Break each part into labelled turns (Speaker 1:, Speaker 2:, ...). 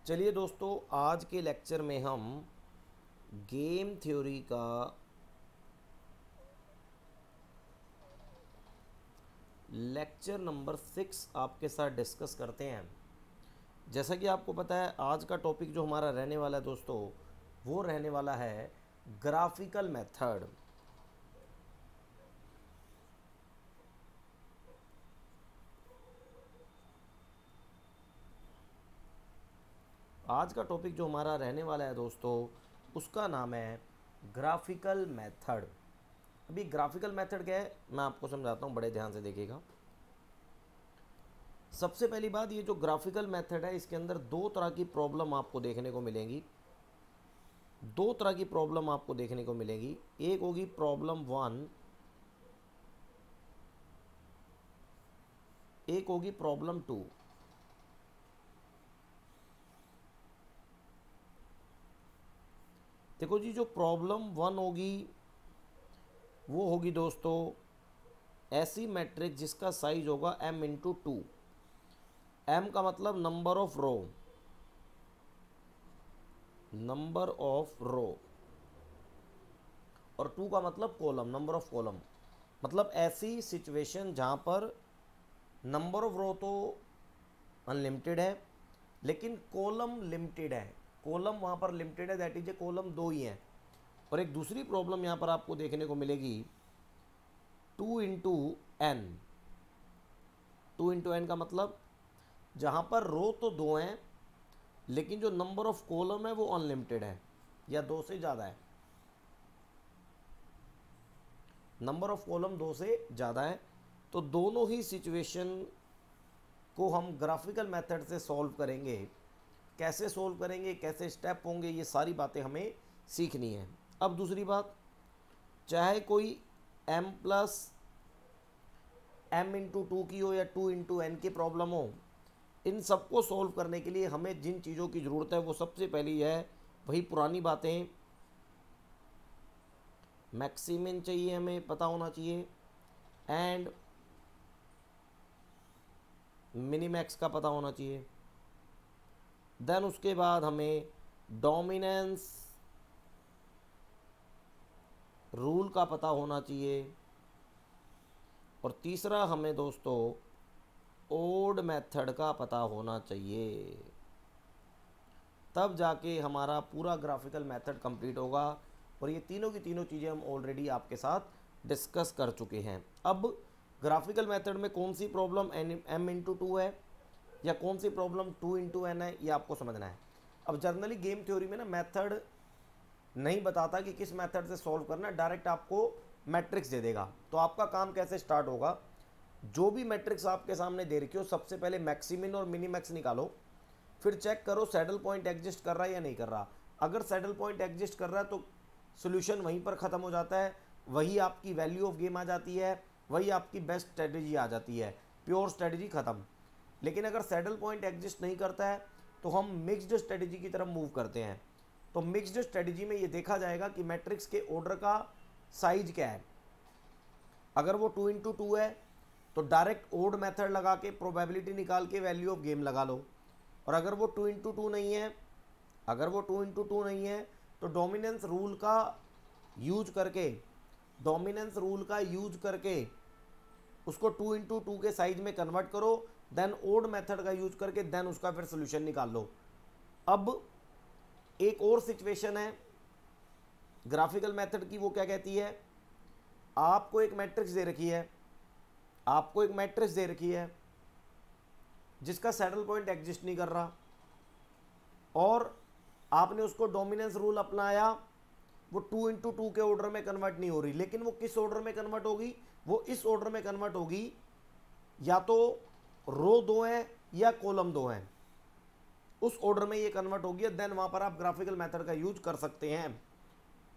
Speaker 1: चलिए दोस्तों, आज के लेक्चर में हम गेम थ्योरी का लेक्चर नंबर 6 आपके साथ डिस्कस करते हैं। जैसा कि आपको पता है, आज का टॉपिक जो हमारा रहने वाला है दोस्तों, वो रहने वाला है ग्राफिकल मेथड। आज का टॉपिक जो हमारा रहने वाला है दोस्तों, उसका नाम है ग्राफिकल मेथड। अभी ग्राफिकल मेथड क्या है मैं आपको समझाता हूँ, बड़े ध्यान से देखिएगा। सबसे पहली बात, ये जो ग्राफिकल मेथड है इसके अंदर दो तरह की प्रॉब्लम आपको देखने को मिलेंगी। दो तरह की प्रॉब्लम आपको देखने को मिलेगी। एक होगी प्रॉब्लम 1, एक होगी प्रॉब्लम 2। देखो जी, जो प्रॉब्लम 1 होगी वो होगी दोस्तों ऐसी मैट्रिक्स जिसका साइज होगा m×2। m का मतलब number of row, number of row, और 2 का मतलब कॉलम, नंबर ऑफ कॉलम। मतलब ऐसी सिचुएशन जहाँ पर नंबर ऑफ रो तो अनलिमिटेड है लेकिन कॉलम लिमिटेड है। कॉलम वहाँ पर लिमिटेड है, दैट इज ए कॉलम 2 ही हैं। और एक दूसरी प्रॉब्लम यहाँ पर आपको देखने को मिलेगी 2×n। 2×n का मतलब जहाँ पर रो तो 2 हैं लेकिन जो नंबर ऑफ कॉलम है वो अनलिमिटेड है या 2 से ज़्यादा है। नंबर ऑफ कॉलम 2 से ज़्यादा है। तो दोनों ही सिचुएशन को हम ग्राफिकल मेथड से सॉल्व करेंगे। कैसे सॉल्व करेंगे, कैसे स्टेप होंगे, ये सारी बातें हमें सीखनी है। अब दूसरी बात, चाहे कोई m+m×2 की हो या 2×n की प्रॉब्लम हो, इन सबको सॉल्व करने के लिए हमें जिन चीज़ों की ज़रूरत है वो सबसे पहली है वही पुरानी बातें। मैक्सिमिन चाहिए, हमें पता होना चाहिए, एंड मिनीमैक्स का पता होना चाहिए। देन उसके बाद हमें डोमिनेंस रूल का पता होना चाहिए। और तीसरा हमें दोस्तों ओड मेथड का पता होना चाहिए। तब जाके हमारा पूरा ग्राफिकल मेथड कंप्लीट होगा। और ये तीनों की तीनों चीज़ें हम ऑलरेडी आपके साथ डिस्कस कर चुके हैं। अब ग्राफिकल मेथड में कौन सी प्रॉब्लम m×2 है या कौन सी प्रॉब्लम 2×n है, ये आपको समझना है। अब जनरली गेम थ्योरी में ना मेथड नहीं बताता कि किस मेथड से सॉल्व करना है, डायरेक्ट आपको मैट्रिक्स दे देगा। तो आपका काम कैसे स्टार्ट होगा, जो भी मैट्रिक्स आपके सामने दे रखी हो सबसे पहले मैक्सिमिन और मिनीमैक्स निकालो, फिर चेक करो सैडल पॉइंट एग्जिस्ट कर रहा है या नहीं कर रहा। अगर सैडल पॉइंट एग्जिस्ट कर रहा है तो सोल्यूशन वहीं पर ख़त्म हो जाता है, वही आपकी वैल्यू ऑफ गेम आ जाती है, वही आपकी बेस्ट स्ट्रेटेजी आ जाती है, प्योर स्ट्रेटेजी ख़त्म। लेकिन अगर सैडल पॉइंट एग्जिस्ट नहीं करता है तो हम मिक्स्ड स्ट्रेटेजी की तरफ मूव करते हैं। तो मिक्स्ड स्ट्रेटेजी में ये देखा जाएगा कि मैट्रिक्स के ऑर्डर का साइज क्या है। अगर वो 2×2 है तो डायरेक्ट ओड मेथड लगा के प्रोबेबिलिटी निकाल के वैल्यू ऑफ गेम लगा लो। और अगर वो 2×2 नहीं है, अगर वो 2×2 नहीं है तो डोमिनेंस रूल का यूज करके, डोमिनेंस रूल का यूज करके उसको 2×2 के साइज में कन्वर्ट करो। देन ओड मेथड का यूज करके देन उसका फिर सोल्यूशन निकाल लो। अब एक और सिचुएशन है ग्राफिकल मेथड की, वो क्या कहती है, आपको एक मैट्रिक्स दे रखी है, आपको एक मैट्रिक्स दे रखी है जिसका सैडल पॉइंट एग्जिस्ट नहीं कर रहा, और आपने उसको डोमिनेंस रूल अपनाया, वो 2×2 के ऑर्डर में कन्वर्ट नहीं हो रही। लेकिन वो किस ऑर्डर में कन्वर्ट होगी, वो इस ऑर्डर में कन्वर्ट होगी, या तो रो 2 है या कॉलम 2 है, उस ऑर्डर में ये कन्वर्ट होगी। देन वहां पर आप ग्राफिकल मेथड का यूज कर सकते हैं।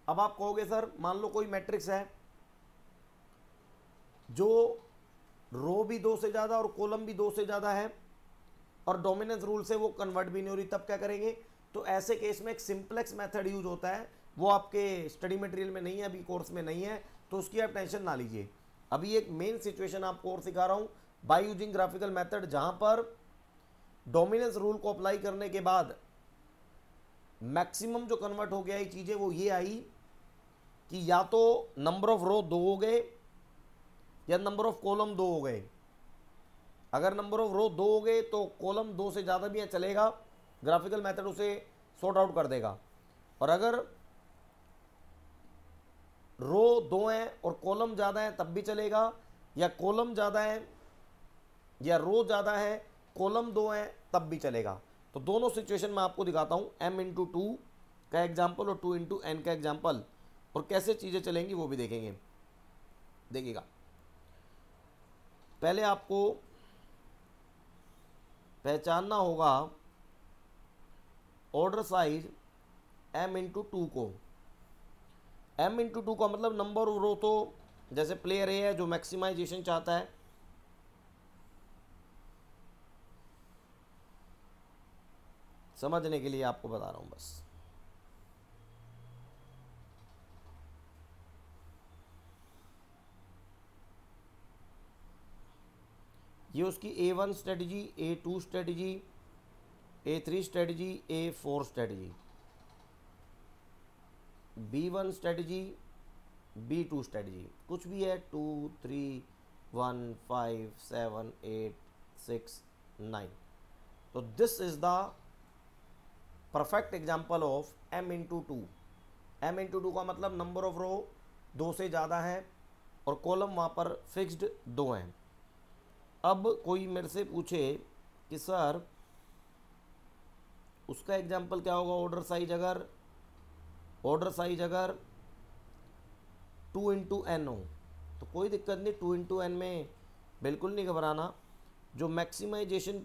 Speaker 1: अब आप कहोगे सर, मान लो कोई मैट्रिक्स है जो रो भी 2 से ज़्यादा और कॉलम भी 2 से ज़्यादा है और डोमिनेंस रूल से वो कन्वर्ट भी नहीं हो रही, तब क्या करेंगे। तो ऐसे केस में एक सिंपलेक्स मेथड यूज होता है, वो आपके स्टडी मटेरियल में नहीं है, अभी कोर्स में नहीं है, तो उसकी आप टेंशन ना लीजिए। अभी एक मेन सिचुएशन आपको और सिखा रहा हूँ बाय यूजिंग ग्राफिकल मेथड, जहाँ पर डोमिनेंस रूल को अप्लाई करने के बाद मैक्सिमम जो कन्वर्ट हो गया ये चीज़ें वो ये आई कि या तो नंबर ऑफ रो 2 हो गए या नंबर ऑफ कॉलम 2 हो गए। अगर नंबर ऑफ रो 2 हो गए तो कॉलम 2 से ज़्यादा भी चलेगा, ग्राफिकल मेथड उसे सॉर्ट आउट कर देगा। और अगर रो 2 हैं और कॉलम ज़्यादा है तब भी चलेगा, या कॉलम ज़्यादा है या रो ज़्यादा है कॉलम 2 है तब भी चलेगा। तो दोनों सिचुएशन में आपको दिखाता हूँ, m इंटू 2 का एग्जाम्पल और 2 इंटू एन का एग्जाम्पल, और कैसे चीज़ें चलेंगी वो भी देखेंगे। देखिएगा, पहले आपको पहचानना होगा ऑर्डर साइज m इंटू 2 को। m इंटू 2 का मतलब नंबर ऑफ रो, तो जैसे प्लेयर ए है जो मैक्सिमाइजेशन चाहता है, समझने के लिए आपको बता रहा हूं बस। ये उसकी A1 strategy, A2 strategy, A3 strategy, A4 strategy, B1 strategy, B2 strategy, कुछ भी है, 2 3 1 5 7 8 6 9। तो this is the perfect example of m into 2। m into 2 का मतलब नंबर ऑफ रो 2 से ज़्यादा है और कॉलम वहाँ पर फिक्स्ड 2 हैं। अब कोई मेरे से पूछे कि सर उसका एग्जाम्पल क्या होगा, ऑर्डर साइज अगर 2 इंटू एन हो तो कोई दिक्कत नहीं, 2 इंटू एन में बिल्कुल नहीं घबराना। जो मैक्सिमाइजेशन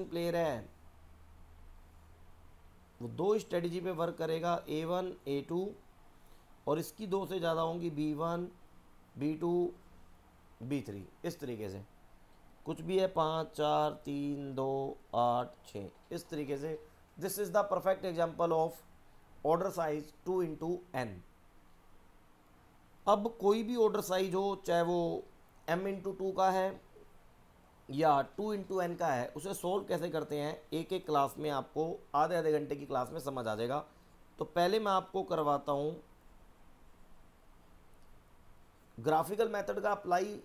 Speaker 1: प्लेयर है वो 2 स्ट्रेटजी पे वर्क करेगा, A1 A2, और इसकी 2 से ज़्यादा होंगी B1 B2 B3, इस तरीके से। कुछ भी है 5 4 3 2 8 6, इस तरीके से। This is the perfect example of order size 2 into N. अब कोई भी ऑर्डर साइज हो, चाहे वो m इंटू 2 का है या 2 इंटू एन का है, उसे सोल्व कैसे करते हैं एक एक क्लास में आपको आधे घंटे की क्लास में समझ आ जाएगा। तो पहले मैं आपको करवाता हूँ ग्राफिकल मेथड का अप्लाई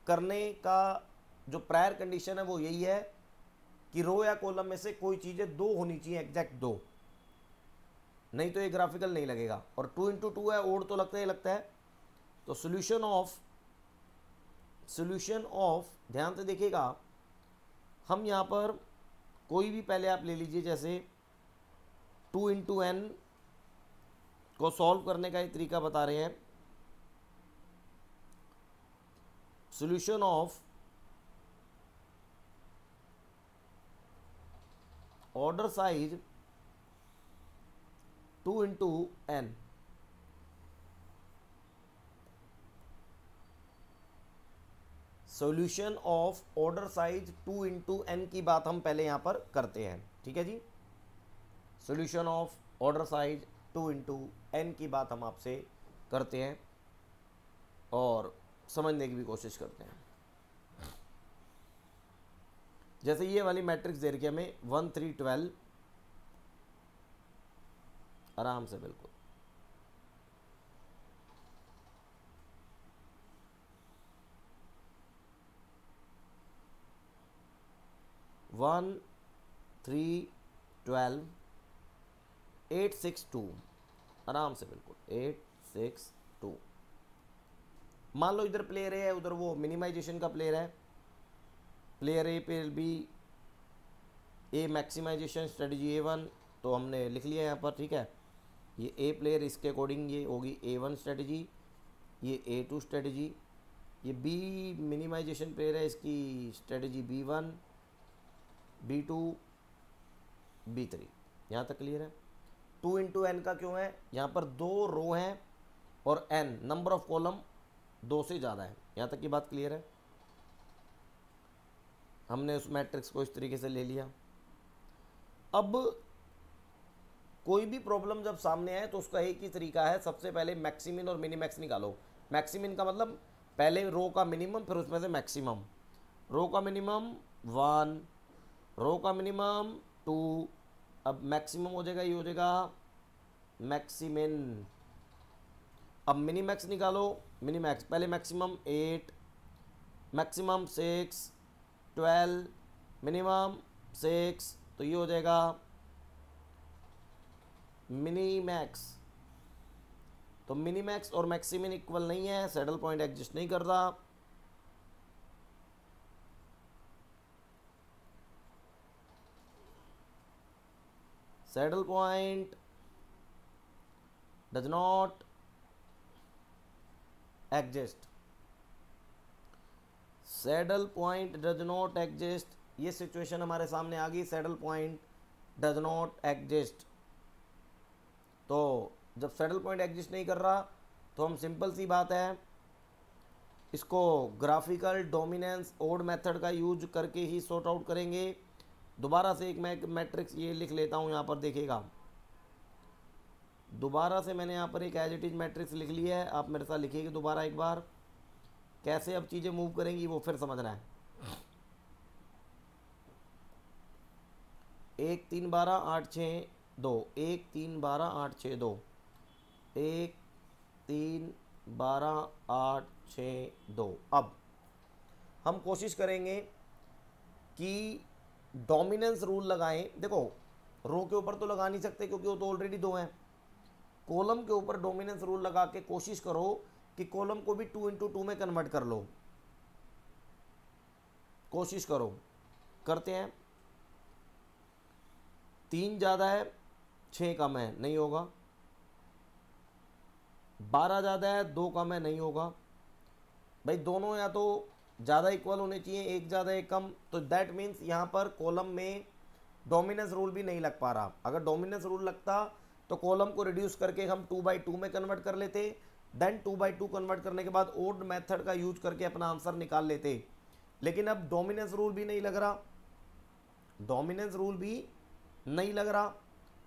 Speaker 1: करने का जो प्रायर कंडीशन है वो यही है कि रो या कॉलम में से कोई चीज़ें 2 होनी चाहिए, एग्जैक्ट 2, नहीं तो ये ग्राफिकल नहीं लगेगा। और 2 इंटू 2 है, ओड तो लगता है। तो सोल्यूशन ऑफ ध्यान से देखिएगा, हम यहाँ पर कोई भी पहले आप ले लीजिए, जैसे 2 इंटू एन को सॉल्व करने का एक तरीका बता रहे हैं। Solution of order size 2 into N, solution of order size 2 into N की बात हम पहले यहाँ पर करते हैं, ठीक है जी। Solution of order size 2 into N की बात हम आपसे करते हैं और समझने की भी कोशिश करते हैं। जैसे ये वाली मैट्रिक्स दे रखी है हमें 1 3 12, आराम से बिल्कुल, वन 3 12 8 6 2, आराम से बिल्कुल 8 6 2। मान लो इधर प्लेयर है, उधर वो मिनिमाइजेशन का प्लेयर है, प्लेयर ए पे भी ए मैक्सिमाइजेशन स्ट्रेटजी A1, तो हमने लिख लिया यहाँ पर, ठीक है। ये ए प्लेयर, इसके अकॉर्डिंग ये होगी A1 स्ट्रेटजी, ये A2 स्ट्रेटजी, ये बी मिनिमाइजेशन प्लेयर है, इसकी स्ट्रेटजी B1 B2 B3, यहाँ तक क्लियर है। 2 इंटू एन का क्यों है, यहाँ पर 2 रो हैं और n नंबर ऑफ कॉलम 2 से ज़्यादा है, यहाँ तक की बात क्लियर है। हमने उस मैट्रिक्स को इस तरीके से ले लिया। अब कोई भी प्रॉब्लम जब सामने आए तो उसका एक ही तरीका है, सबसे पहले मैक्सिमिन और मिनीमैक्स निकालो। मैक्सिमिन का मतलब पहले रो का मिनिमम, फिर उसमें से मैक्सिमम, रो का मिनिमम 1, रो का मिनिमम 2, अब मैक्सिमम हो जाएगा, ये हो जाएगा मैक्सिमिन। अब मिनी मैक्स निकालो, मिनी मैक्स पहले मैक्सिमम 8, मैक्सिमम 6, 12, मिनिमम 6, तो ये हो जाएगा मिनी मैक्स। तो मिनी मैक्स और मैक्सिमिन इक्वल नहीं है, सैडल पॉइंट एग्जिस्ट नहीं कर रहा। Saddle point does not exist, saddle point does not exist, ये सिचुएशन हमारे सामने आ गई, saddle point does not exist. तो जब सैडल पॉइंट एग्जिस्ट नहीं कर रहा तो हम सिंपल सी बात है इसको ग्राफिकल डोमिनेंस ओड मेथड का यूज करके ही सॉर्ट आउट करेंगे। दोबारा से एक मैं मैट्रिक्स ये लिख लेता हूँ, यहाँ पर देखिएगा, दोबारा से मैंने यहाँ पर एक एज इट इज मैट्रिक्स लिख लिया है, आप मेरे साथ लिखिएगा दोबारा एक बार, कैसे अब चीज़ें मूव करेंगी वो फिर समझना है। 1 3 12 8 6 2, 1 3 12 8 6 2, 1 3 12 8 6 2। अब हम कोशिश करेंगे कि डोमिनेंस रूल लगाएं। देखो रो के ऊपर तो लगा नहीं सकते क्योंकि वो तो ऑलरेडी 2 हैं, कॉलम के ऊपर डोमिनेंस रूल लगा के कोशिश करो कि कॉलम को भी 2 × 2 में कन्वर्ट कर लो, कोशिश करो, करते हैं। 3 ज़्यादा है 6 कम है, नहीं होगा। 12 ज़्यादा है 2 कम है, नहीं होगा। भाई दोनों या तो ज़्यादा इक्वल होने चाहिए, एक ज़्यादा एक कम, तो दैट मीन्स यहाँ पर कॉलम में डोमिनेंस रूल भी नहीं लग पा रहा। अगर डोमिनेंस रूल लगता तो कॉलम को रिड्यूस करके हम 2/2 में कन्वर्ट कर लेते, देन 2/2 कन्वर्ट करने के बाद ओड मेथड का यूज करके अपना आंसर निकाल लेते। लेकिन अब डोमिनेंस रूल भी नहीं लग रहा, डोमिनेंस रूल भी नहीं लग रहा,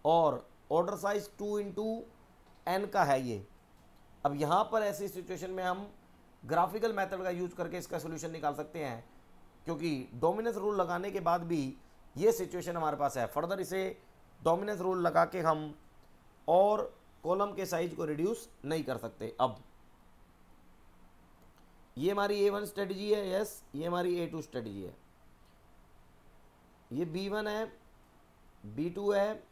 Speaker 1: और ऑर्डर साइज 2 × n का है ये। अब यहाँ पर ऐसी सिचुएशन में हम ग्राफिकल मेथड का यूज करके इसका सोल्यूशन निकाल सकते हैं, क्योंकि डोमिनेंस रूल लगाने के बाद भी ये सिचुएशन हमारे पास है। फर्दर इसे डोमिनेंस रूल लगा के हम और कॉलम के साइज को रिड्यूस नहीं कर सकते। अब ये हमारी A1 स्ट्रेटजी है, यस, ये हमारी A2 स्ट्रेटजी है, ये B1 है, B2 है,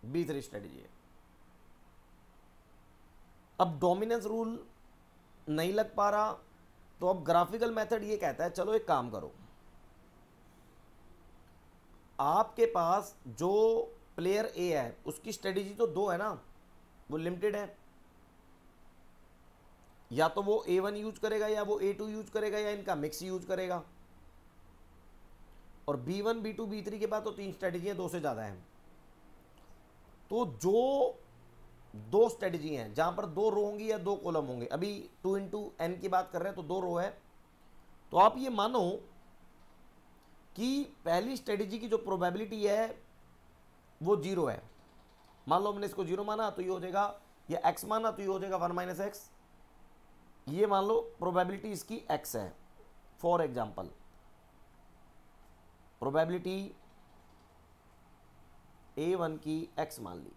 Speaker 1: B3 स्ट्रेटजी है। अब डोमिनेंस रूल नहीं लग पा रहा तो अब ग्राफिकल मेथड ये कहता है चलो एक काम करो, आपके पास जो प्लेयर ए है उसकी स्ट्रेटजी तो 2 है ना, वो लिमिटेड है, या तो वो A1 यूज करेगा या वो A2 यूज करेगा या इनका मिक्स यूज करेगा। और B1 B2 B3 के बाद तो 3 स्ट्रेटजी 2 से ज़्यादा हैं। तो जो 2 स्ट्रेटजी हैं जहां पर 2 रो होंगी या 2 कॉलम होंगे, अभी 2 × n की बात कर रहे हैं तो 2 रो है, तो आप ये मानो कि पहली स्ट्रेटजी की जो प्रोबेबिलिटी है वो 0 है। मान लो हमने इसको 0 माना तो ये हो जाएगा, या x माना तो ये हो जाएगा 1 - x, ये मान लो प्रोबेबिलिटी इसकी x है। फॉर एग्जाम्पल प्रोबेबिलिटी A1 की x मान ली,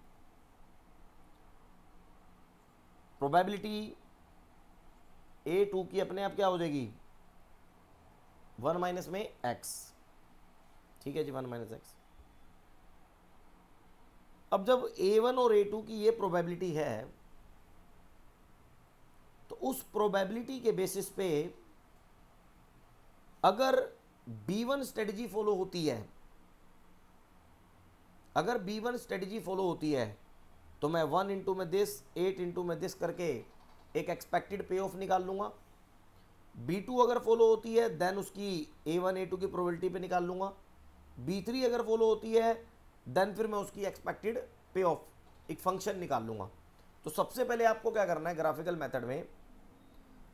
Speaker 1: प्रोबेबिलिटी A2 की अपने आप क्या हो जाएगी 1 - में x, ठीक है जी, 1 - x। अब जब A1 और A2 की ये प्रोबेबिलिटी है तो उस प्रोबेबिलिटी के बेसिस पे अगर B1 स्ट्रेटजी फॉलो होती है, अगर B1 स्ट्रेटजी फॉलो होती है तो मैं 1 × में दिस 8 × में दिस करके एक एक्सपेक्टेड पे ऑफ निकाल लूंगा। B2 अगर फॉलो होती है देन उसकी A1 A2 की प्रोबेबिलिटी पे निकाल लूंगा। B3 अगर फॉलो होती है देन फिर मैं उसकी एक्सपेक्टेड पे ऑफ एक फंक्शन निकाल लूंगा। तो सबसे पहले आपको क्या करना है ग्राफिकल मेथड में,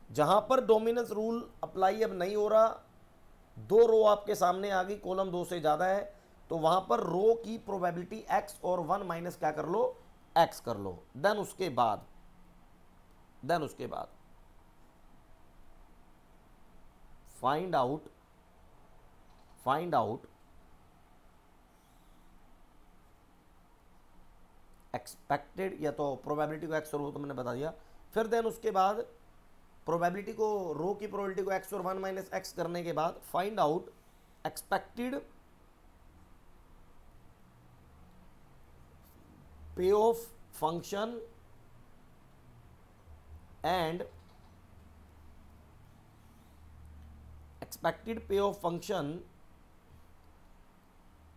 Speaker 1: जहां पर डोमिनेंस रूल अप्लाई अब नहीं हो रहा, 2 रो आपके सामने आ गई, कॉलम 2 से ज़्यादा है, तो वहां पर रो की प्रोबेबिलिटी x और 1 - क्या कर लो x कर लो। देन उसके बाद फाइंड आउट एक्सपेक्टेड, या तो प्रोबेबिलिटी को एक्स और वो तो मैंने बता दिया, फिर देन उसके बाद प्रोबेबिलिटी को, रो की प्रोबेबिलिटी को एक्स और 1 माइनस एक्स करने के बाद फाइंड आउट एक्सपेक्टेड पे ऑफ फंक्शन एंड एक्सपेक्टेड पे ऑफ फंक्शन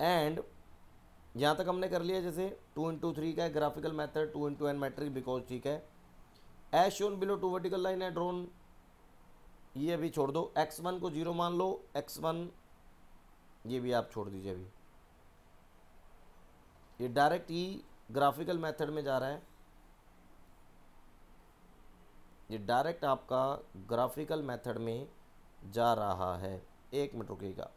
Speaker 1: एंड, यहाँ तक हमने कर लिया। जैसे 2 × 3 का graphical method, 2 × n matrix because, ठीक है। As shown below 2 vertical line है ड्रोन, ये अभी छोड़ दो। x1 को 0 मान लो, x1 ये भी आप छोड़ दीजिए अभी, ये डायरेक्ट ही ग्राफिकल मेथड में जा रहा है, ये डायरेक्ट आपका ग्राफिकल मेथड में जा रहा है। 1 मिनट रुकिएगा।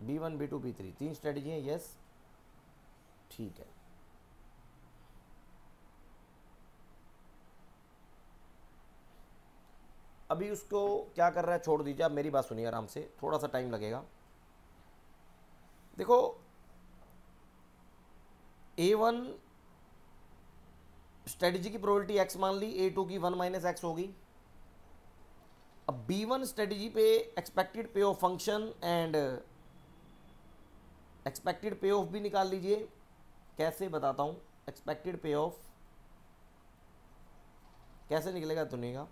Speaker 1: B1 B2 B3 3 स्ट्रेटजी है, यस ठीक है। अभी उसको क्या कर रहा है छोड़ दीजिए, आप मेरी बात सुनिए आराम से, थोड़ा सा टाइम लगेगा। देखो A1 स्ट्रेटजी की प्रोबेबिलिटी x मान ली, A2 की 1 माइनस एक्स होगी। अब B1 स्ट्रेटजी पे एक्सपेक्टेड पे ऑफ फंक्शन एंड एक्सपेक्टेड पे ऑफ भी निकाल लीजिए। कैसे बताता हूं, एक्सपेक्टेड पे ऑफ कैसे निकलेगा सुनिएगा।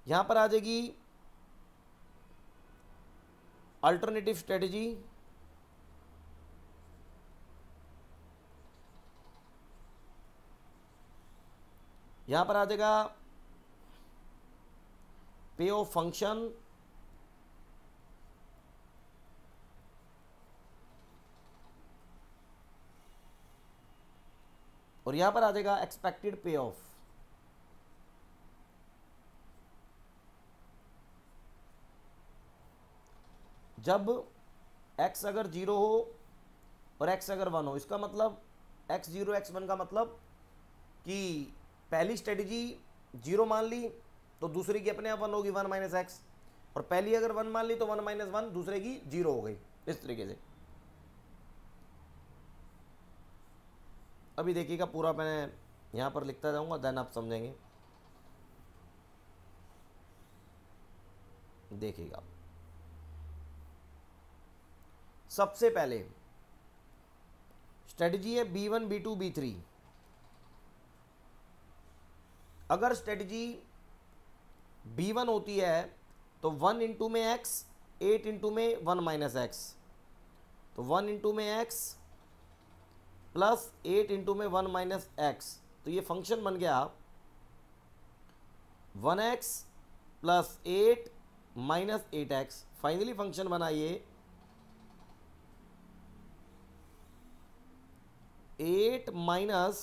Speaker 1: यहां पर आ जाएगी अल्टरनेटिव स्ट्रेटजी, यहां पर आ जाएगा पे ऑफ फंक्शन और यहां पर आ जाएगा एक्सपेक्टेड पे ऑफ। जब x अगर 0 हो और x अगर 1 हो, इसका मतलब x0 x1 का मतलब कि पहली स्ट्रेटजी 0 मान ली तो दूसरी की अपने आप 1 होगी, 1 माइनस एक्स, और पहली अगर 1 मान ली तो 1 माइनस 1 दूसरे की 0 हो गई, इस तरीके से। अभी देखिएगा पूरा मैं यहां पर लिखता जाऊंगा, देन आप समझेंगे। देखिएगा सबसे पहले स्ट्रेटजी है B1 B2 B3। अगर स्ट्रेटजी B1 होती है तो 1 इंटू में x, 8 इंटू में 1 माइनस एक्स, तो 1 इंटू में x प्लस 8 इंटू में 1 माइनस एक्स, तो ये फंक्शन बन गया 1x plus 8 minus 8x। Finally function बना ये 8 माइनस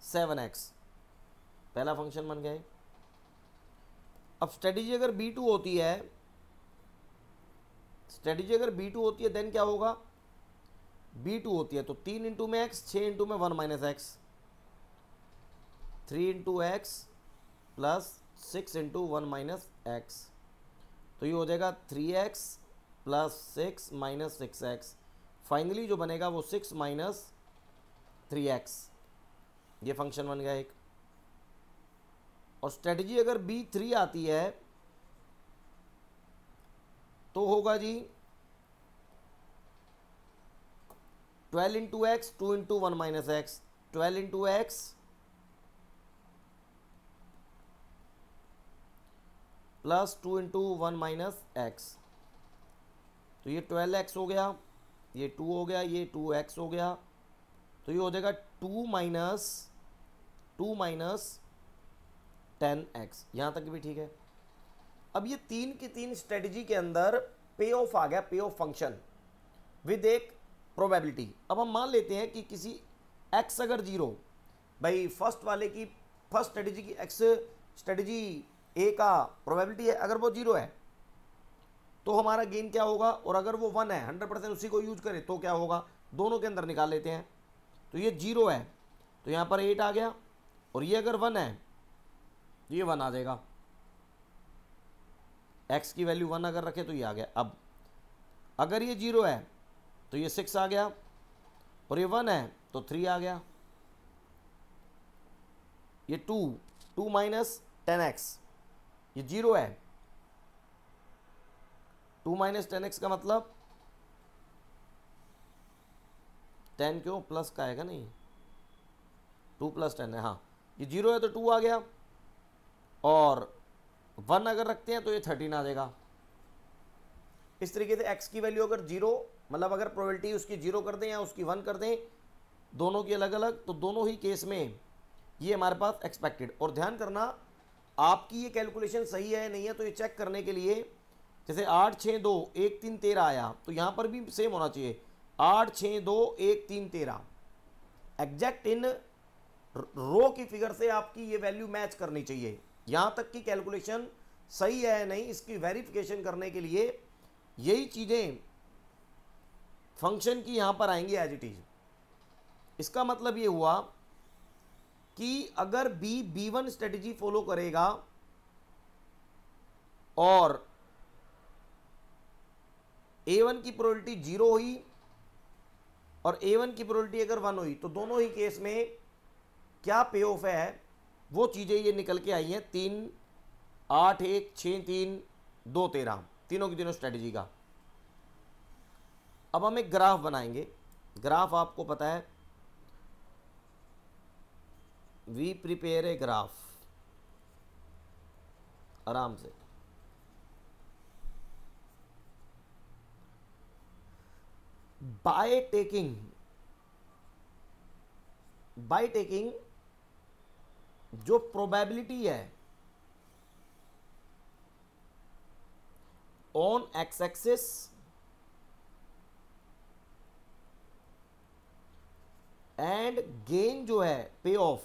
Speaker 1: 7x, पहला फंक्शन बन गया। अब स्ट्रेटजी अगर B2 होती है, देन क्या होगा, B2 होती है तो 3 इंटू में x, 6 इंटू में 1 minus x, 3 into x plus 6 into 1 minus x, तो ये हो जाएगा 3x plus 6 minus 6x। Finally जो बनेगा वो 6 माइनस 3x, ये फंक्शन बन गया एक। और स्ट्रेटजी अगर B3 आती है तो होगा जी 12 into x, 2 into 1 minus x, 12 into x plus 2 into 1 minus x, तो ये 12x हो गया, ये 2 हो गया, ये 2x हो गया, तो ये हो जाएगा 2 माइनस 10x। यहाँ तक भी ठीक है। अब ये 3 की 3 स्ट्रेटजी के अंदर पे ऑफ आ गया, पे ऑफ फंक्शन विद एक प्रोबेबिलिटी। अब हम मान लेते हैं कि किसी x अगर 0, भाई फर्स्ट वाले की, फर्स्ट स्ट्रेटजी की x स्ट्रेटजी ए का प्रोबेबिलिटी है, अगर वो 0 है तो हमारा गेन क्या होगा, और अगर वो 1 है 100% उसी को यूज करें तो क्या होगा, दोनों के अंदर निकाल लेते हैं। तो ये 0 है तो यहाँ पर 8 आ गया, और ये अगर 1 है तो ये 1 आ जाएगा। x की वैल्यू 1 अगर रखे तो ये आ गया। अब अगर ये 0 है तो ये 6 आ गया, और ये 1 है तो 3 आ गया। ये 2 माइनस 10x, ये 0 है, 2 माइनस 10x का मतलब 10 क्यों प्लस का आएगा, नहीं 2 प्लस 10 है, हाँ ये 0 है तो 2 आ गया, और 1 अगर रखते हैं तो ये 13 आ जाएगा। इस तरीके से x की वैल्यू अगर 0, मतलब अगर प्रोबेबिलिटी उसकी 0 कर दें या उसकी 1 कर दें, दोनों की अलग अलग, तो दोनों ही केस में ये हमारे पास एक्सपेक्टेड। और ध्यान करना आपकी ये कैलकुलेशन सही है नहीं है, तो ये चेक करने के लिए जैसे 8 6 2 1 3 13 आया तो यहाँ पर भी सेम होना चाहिए, 8 6 2 1 3 13 एग्जैक्ट इन रो की फिगर से आपकी ये वैल्यू मैच करनी चाहिए। यहाँ तक की कैलकुलेशन सही है नहीं, इसकी वेरिफिकेशन करने के लिए यही चीज़ें फंक्शन की यहाँ पर आएंगी एज इट इज। इसका मतलब ये हुआ कि अगर B1 स्ट्रेटेजी फॉलो करेगा और A1 की प्रोबेबिलिटी 0 हुई और A1 की प्रोबेबिलिटी अगर 1 हुई, तो दोनों ही केस में क्या पे ऑफ है, वो चीज़ें ये निकल के आई हैं। 3 8 1 6 3 2 13, तीनों की तीनों स्ट्रेटेजी का। अब हम एक ग्राफ बनाएंगे। ग्राफ आपको पता है, वी प्रिपेयर ए ग्राफ, आराम से। बाय टेकिंग जो प्रोबेबिलिटी है on x axis and gain जो है पे ऑफ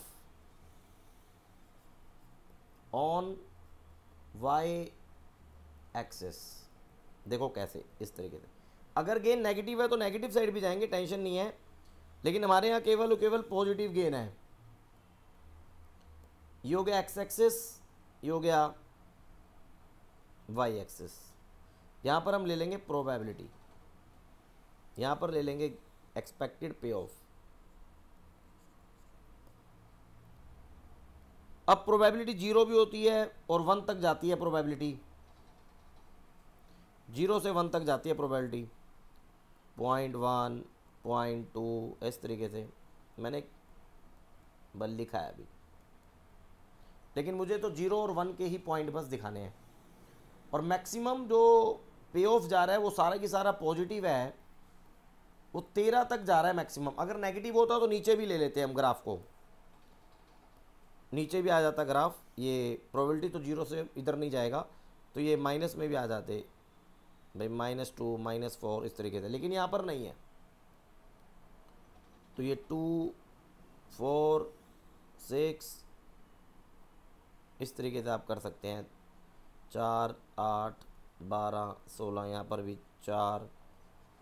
Speaker 1: ऑन वाई एक्सिस। देखो कैसे, इस तरीके से अगर गेन नेगेटिव है तो नेगेटिव साइड भी जाएंगे, टेंशन नहीं है, लेकिन हमारे यहाँ केवल पॉजिटिव गेन है। ये हो गया एक्स एक्सिस, ये हो गया वाई एक्सिस। यहाँ पर हम ले लेंगे प्रोबेबिलिटी, यहाँ पर ले लेंगे एक्सपेक्टेड पे ऑफ। अब प्रोबेबिलिटी 0 भी होती है और 1 तक जाती है प्रोबेबिलिटी, 0 से 1 तक जाती है प्रोबेबिलिटी, 0.1 0.2 इस तरीके से मैंने बल लिखा है अभी, लेकिन मुझे तो 0 और 1 के ही पॉइंट बस दिखाने हैं। और मैक्सिमम जो पे ऑफ जा रहा है वो सारा की सारा पॉजिटिव है, वो 13 तक जा रहा है मैक्सिमम। अगर नेगेटिव होता तो नीचे भी ले लेते हैं हम ग्राफ को, नीचे भी आ जाता ग्राफ। ये प्रोबेबिलिटी तो 0 से इधर नहीं जाएगा, तो ये माइनस में भी आ जाते भाई, -2 -4 इस तरीके से, लेकिन यहाँ पर नहीं है। तो ये 2 4 6 इस तरीके से आप कर सकते हैं, 4 8 12 16, यहाँ पर भी 4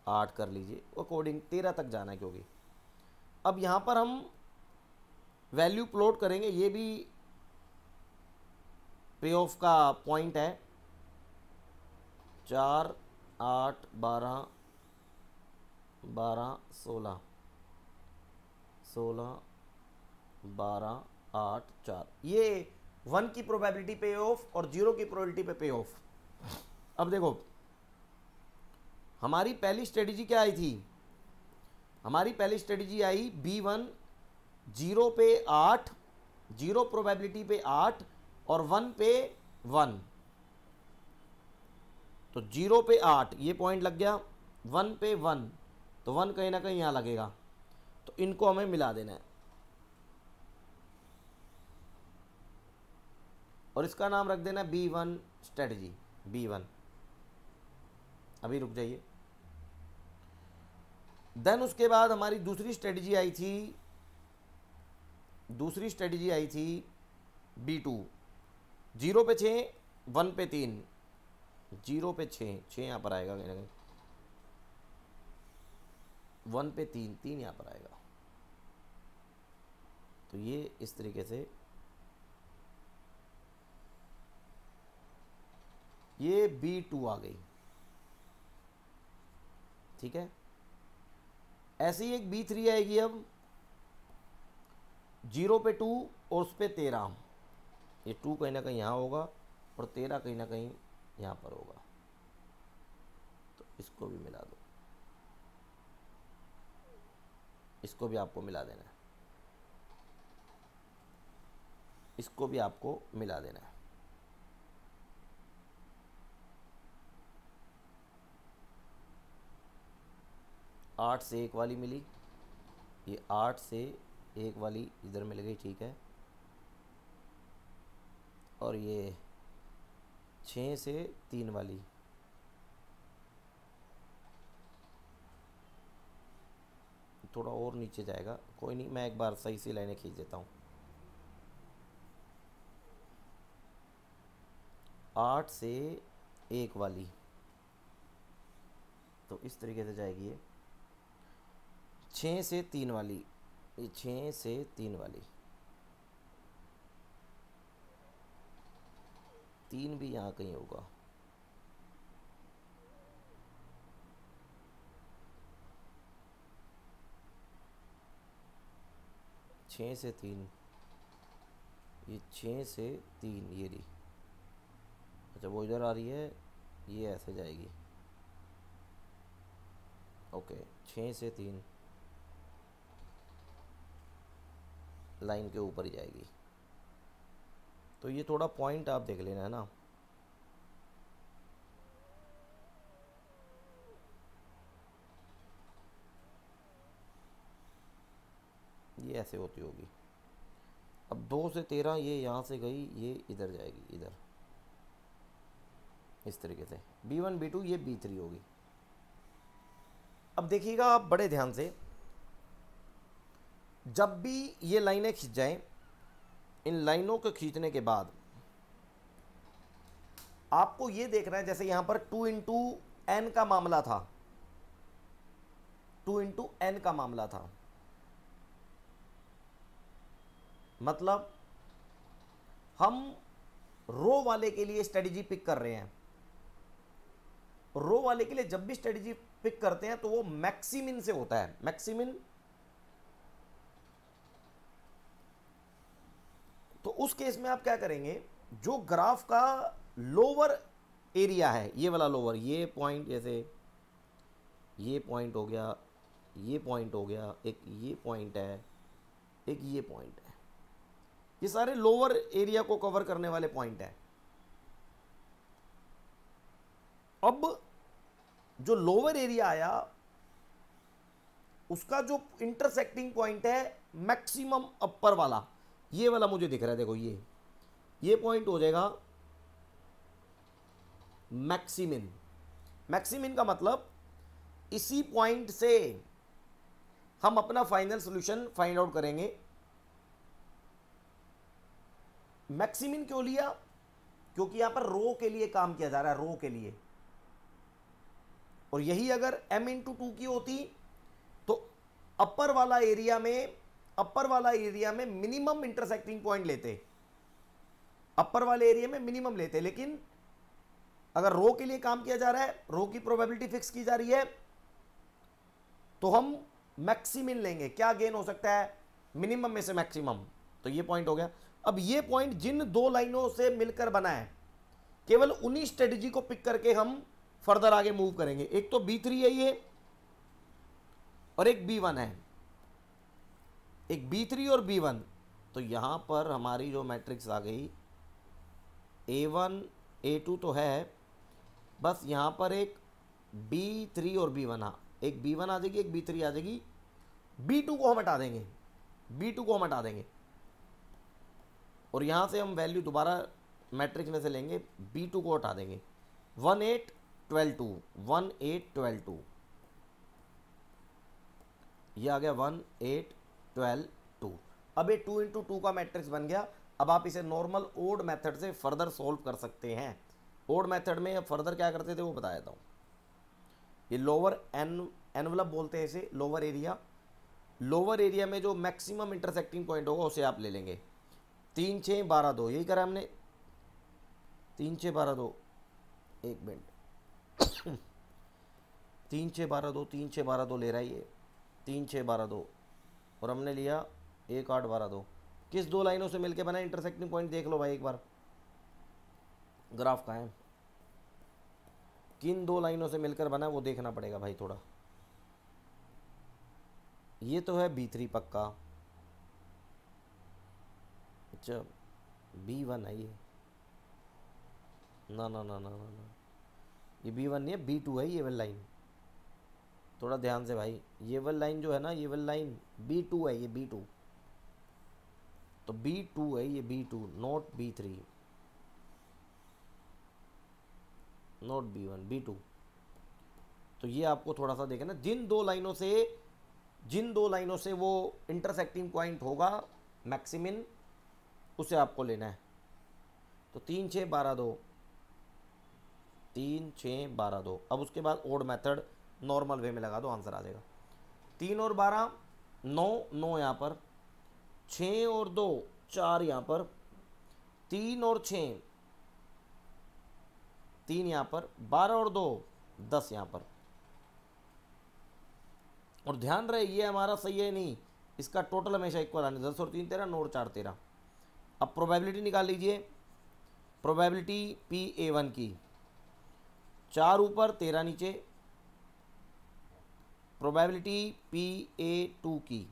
Speaker 1: 8 कर लीजिए, अकॉर्डिंग 13 तक जाना है क्योंकि। अब यहाँ पर हम वैल्यू प्लॉट करेंगे, ये भी पे ऑफ का पॉइंट है, 4 8 12 12 16 16 12 8 4, ये 1 की प्रोबेबिलिटी पे ऑफ और 0 की प्रोबेबिलिटी पे ऑफ। अब देखो हमारी पहली स्ट्रेटजी क्या आई थी, हमारी पहली स्ट्रेटजी आई B1 0 पे 8, 0 प्रोबेबिलिटी पे 8 और 1 पे 1। तो 0 पे 8 ये पॉइंट लग गया, 1 पे 1 तो 1 कहीं ना कहीं यहाँ लगेगा, तो इनको हमें मिला देना है और इसका नाम रख देना B1 स्ट्रेटजी, B1। अभी रुक जाइए। देन उसके बाद हमारी दूसरी स्ट्रेटजी आई थी B2। 0 पे 6, 1 पे 3, 0 पे 6 यहाँ पर आएगा कहीं ना कहीं, 1 पे 3, 3 यहाँ पर आएगा। तो ये इस तरीके से ये B2 आ गई, ठीक है। ऐसे ही एक B3 आएगी अब, 0 पे 2 और उस पे 13, ये 2 कहीं ना कहीं यहाँ होगा और 13 कहीं ना कहीं यहाँ पर होगा, तो इसको भी मिला दो, इसको भी आपको मिला देना है, इसको भी आपको मिला देना है। आठ से एक वाली मिली, ये 8 से एक वाली इधर मिल गई, ठीक है। और ये 6 से 3 वाली, थोड़ा और नीचे जाएगा, कोई नहीं, मैं एक बार सही से लाइनें खींच देता हूँ। 8 से एक वाली, तो इस तरीके से जाएगी ये। 6 से 3 वाली, ये 6 से 3 वाली, 3 भी यहाँ कहीं होगा, छः से 3, ये 6 से 3, ये रही। अच्छा वो इधर आ रही है, ये ऐसे जाएगी, ओके। 6 से 3 लाइन के ऊपर ही जाएगी, तो ये थोड़ा पॉइंट आप देख लेना है ना, ये ऐसे होती होगी। अब 2 से 13 ये यहाँ से गई, ये इधर जाएगी, इधर इस तरीके से B1 B2, ये B3 होगी। अब देखिएगा आप बड़े ध्यान से, जब भी ये लाइनें खींच जाएं, इन लाइनों को खींचने के बाद आपको ये देखना है, जैसे यहां पर 2 इंटू एन का मामला था, 2 इंटू एन का मामला था, मतलब हम रो वाले के लिए स्ट्रेटजी पिक कर रहे हैं। रो वाले के लिए जब भी स्ट्रेटजी पिक करते हैं तो वो मैक्सिमिन से होता है, मैक्सिमिन। तो उस केस में आप क्या करेंगे, जो ग्राफ का लोअर एरिया है, ये वाला लोअर, ये पॉइंट, जैसे ये पॉइंट हो गया, ये पॉइंट हो गया, एक ये पॉइंट है, एक ये पॉइंट है, ये सारे लोअर एरिया को कवर करने वाले पॉइंट हैं। अब जो लोअर एरिया आया उसका जो इंटरसेक्टिंग पॉइंट है मैक्सिमम अपर वाला, ये वाला मुझे दिख रहा है, देखो ये पॉइंट हो जाएगा मैक्सिमिन। मैक्सिमिन का मतलब इसी पॉइंट से हम अपना फाइनल सॉल्यूशन फाइंड आउट करेंगे। मैक्सिमिन क्यों लिया, क्योंकि यहां पर रो के लिए काम किया जा रहा है, रो के लिए। और यही अगर m इंटू 2 की होती तो अपर वाला एरिया में मिनिमम इंटरसेक्टिंग पॉइंट लेते, अपर वाले एरिया में मिनिमम लेते। लेकिन अगर रो के लिए काम किया जा रहा है, रो की प्रोबेबिलिटी फिक्स की जा रही है, तो हम मैक्सिमिन लेंगे। क्या गेन हो सकता है, मिनिमम में से मैक्सिमम, तो ये पॉइंट हो गया। अब ये पॉइंट जिन दो लाइनों से मिलकर बना है, केवल उन्हीं स्ट्रेटजी को पिक करके हम फर्दर आगे मूव करेंगे। एक तो B3 है ये, और एक B1 है, एक B3 और B1। तो यहां पर हमारी जो मैट्रिक्स आ गई, A1 A2 तो है, बस यहां पर एक B3 और B1, हाँ एक B1 आ जाएगी, एक B3 आ जाएगी। B2 को हम हटा देंगे, B2 को हम हटा देंगे, और यहां से हम वैल्यू दोबारा मैट्रिक्स में से लेंगे, B2 को हटा देंगे। 1 8 12 2, 1 8 12 2, ये आ गया 1 8 12 2। अब ये 2 इंटू 2 का मैट्रिक्स बन गया। अब आप इसे नॉर्मल ओड मेथड से फर्दर सोल्व कर सकते हैं। ओड मेथड में अब फर्दर क्या करते थे वो बता देता हूँ। ये लोअर एनवलप बोलते हैं इसे, लोअर एरिया। लोअर एरिया में जो मैक्सिमम इंटरसेक्टिंग पॉइंट होगा उसे आप ले लेंगे। 3 6 12 2, यही करा हमने। 3 6 12 2, एक मिनट 3 6 12 2, 3 6 12 2 ले रहा है ये, 3 6 12 2, और हमने लिया 1 8 12 2। किस दो लाइनों से मिलके बना इंटरसेक्टिंग पॉइंट, देख लो भाई एक बार, ग्राफ कहाँ है, किन दो लाइनों से मिलकर बना वो देखना पड़ेगा भाई थोड़ा। ये तो है B3 पक्का, अच्छा B1 है ये, ना ना ना ना ना ना, ये B1 नहीं है, B2 है ये वाली लाइन, थोड़ा ध्यान से भाई। ये वाली लाइन जो है ना, ये वाली लाइन B2 है, ये B2, तो B2 है ये, B2 not B3, not B1, B2। तो ये आपको थोड़ा सा देखना, जिन दो लाइनों से वो इंटरसेक्टिंग पॉइंट होगा मैक्सिमिन, उसे आपको लेना है। तो 3 6 12 2, 3 6 12 2। अब उसके बाद ओड मेथड नॉर्मल वे में लगा दो, आंसर आ जाएगा। 3 और 12 9, 9 यहाँ पर, 6 और 2 4 यहाँ पर, 3 और 6 3 यहाँ पर, 12 और 2 10 यहाँ पर। और ध्यान रहे ये हमारा सही है नहीं, इसका टोटल हमेशा इक्वल आने, 10 और 3 13, 9 और 4 13। अब प्रोबेबिलिटी निकाल लीजिए, प्रोबेबिलिटी PA1 की, 4 ऊपर 13 नीचे। प्रोबेबिलिटी PA2 की,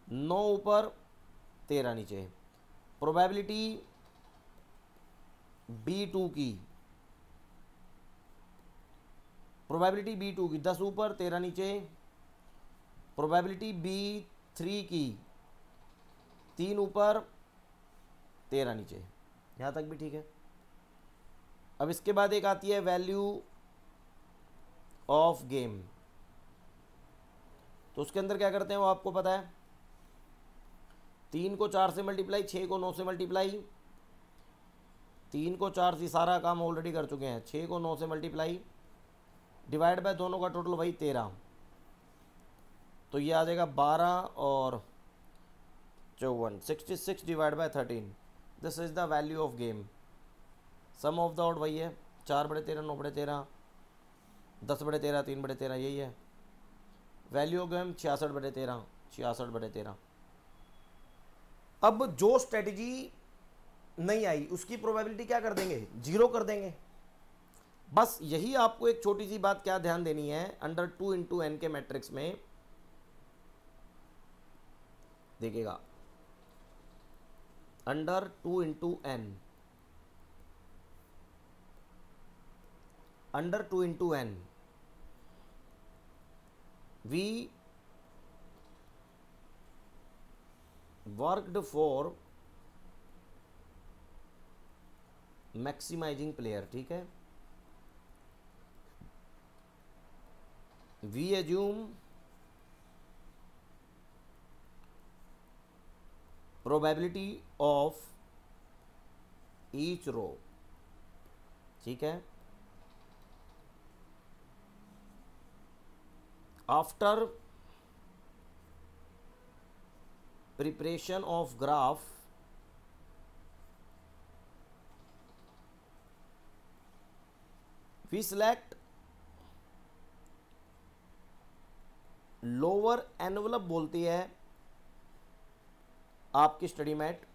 Speaker 1: 9 ऊपर 13 नीचे। प्रोबेबिलिटी B2 की, प्रोबेबिलिटी B2 की 10 ऊपर 13 नीचे। प्रोबेबिलिटी B3 की, 3 ऊपर 13 नीचे। यहाँ तक भी ठीक है। अब इसके बाद एक आती है वैल्यू ऑफ गेम, तो उसके अंदर क्या करते हैं वो आपको पता है। 3 को 4 से मल्टीप्लाई, 6 को 9 से मल्टीप्लाई, 3 को 4 से सारा काम ऑलरेडी कर चुके हैं, 6 को 9 से मल्टीप्लाई, डिवाइड बाय दोनों का टोटल वही 13। तो ये आ जाएगा 12 और 54, 66 divide by 13। This is the value of game. Sum of the odd वही है, 4 बड़े 13, 9 बड़े 13, 10 बड़े 13, 3 बड़े 13, यही है वैल्यू ऑफ गेम। 66 बड़े 13, 66 बड़े 13। अब जो स्ट्रेटजी नहीं आई उसकी प्रोबेबिलिटी क्या कर देंगे, 0 कर देंगे। बस यही आपको एक छोटी सी बात क्या ध्यान देनी है, अंडर 2 इंटू एन के मैट्रिक्स में देखिएगा, under 2 into N, under 2 into N we worked for maximizing player, ठीक है। we assume probability of each row, ठीक है। after preparation of graph we select lower envelope बोलती है आपकी स्टडी मैट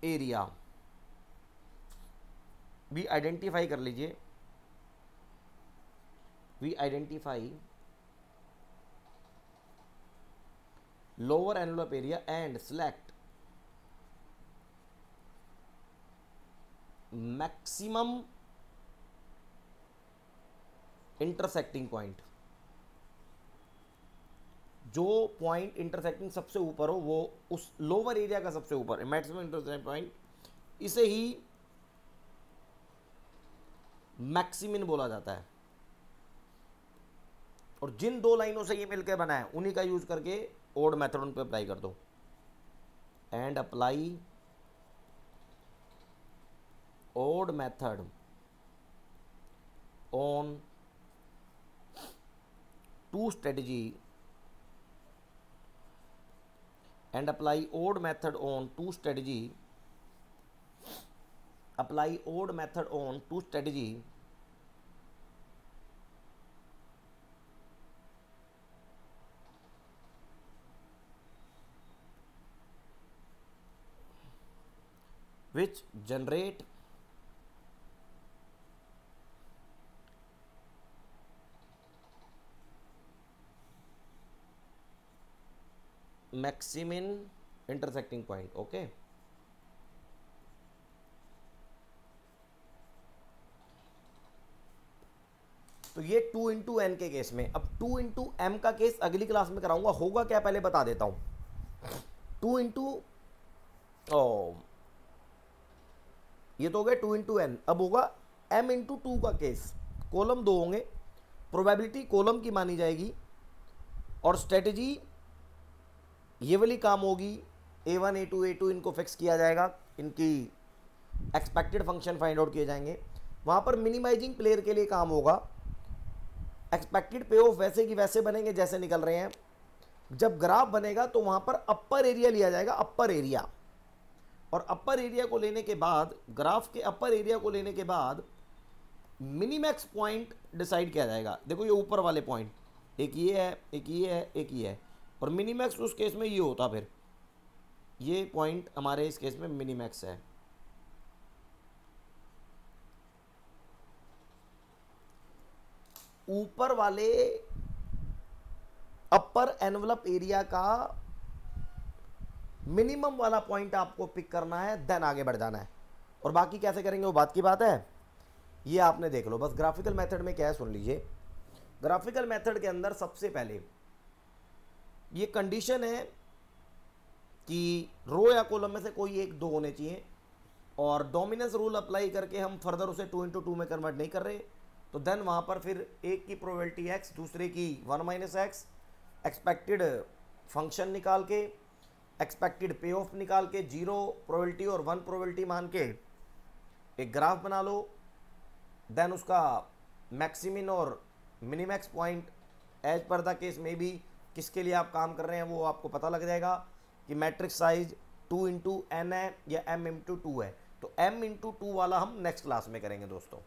Speaker 1: एरिया। भी आइडेंटिफाई कर लीजिए, we identify lower envelope area and select maximum intersecting point। जो पॉइंट इंटरसेक्टिंग सबसे ऊपर हो वो उस लोअर एरिया का सबसे ऊपर, मैक्सिमम इंटरसेक्टिंग पॉइंट, इसे ही मैक्सिमिन बोला जाता है। और जिन दो लाइनों से ये मिलकर बना है उन्हीं का यूज करके ओड मेथड उन पे अप्लाई कर दो। and apply odd method on two strategy and apply odd method on two strategy which generate maximum intersecting point. Okay तो ये 2 इंटू एन के केस में। अब 2 इंटू एम का केस अगली क्लास में कराऊंगा, होगा क्या पहले बता देता हूं। 2 इंटू ये तो हो गया 2 इंटू एन। अब होगा एम इंटू 2 का केस। कॉलम 2 होंगे, प्रोबेबिलिटी कॉलम की मानी जाएगी और स्ट्रेटजी ये वाली काम होगी। A1 A2 A2 इनको फिक्स किया जाएगा, इनकी एक्सपेक्टेड फंक्शन फाइंड आउट किए जाएंगे। वहाँ पर मिनिमाइजिंग प्लेयर के लिए काम होगा। एक्सपेक्टेड पे ऑफ वैसे की वैसे बनेंगे जैसे निकल रहे हैं। जब ग्राफ बनेगा तो वहाँ पर अपर एरिया लिया जाएगा, अपर एरिया। और अपर एरिया को लेने के बाद, ग्राफ के अपर एरिया को लेने के बाद मिनिमैक्स पॉइंट डिसाइड किया जाएगा। देखो ये ऊपर वाले पॉइंट, एक ये है, एक ये है, एक ये है, और मिनिमैक्स उस केस में ये होता। फिर ये पॉइंट हमारे इस केस में मिनिमैक्स है। ऊपर वाले अपर एनवलप एरिया का मिनिमम वाला पॉइंट आपको पिक करना है, देन आगे बढ़ जाना है। और बाकी कैसे करेंगे वो बात की बात है, ये आपने देख लो। बस ग्राफिकल मेथड में क्या है सुन लीजिए। ग्राफिकल मेथड के अंदर सबसे पहले ये कंडीशन है कि रो या कॉलम में से कोई एक दो होने चाहिए, और डोमिनेंस रूल अप्लाई करके हम फर्दर उसे 2 इंटू 2 में कन्वर्ट नहीं कर रहे, तो देन वहाँ पर फिर एक की प्रोबेबिलिटी x, दूसरे की 1 माइनस एक्स, एक्सपेक्टेड फंक्शन निकाल के, एक्सपेक्टेड पे ऑफ निकाल के, 0 प्रोबेबिलिटी और 1 प्रोबेबिलिटी मान के एक ग्राफ बना लो। देन उसका मैक्सिमिन और minimax point as per the case में भी किसके लिए आप काम कर रहे हैं वो आपको पता लग जाएगा कि मैट्रिक्स साइज 2 इंटू एन है या m इंटू 2 है। तो m इंटू 2 वाला हम नेक्स्ट क्लास में करेंगे दोस्तों।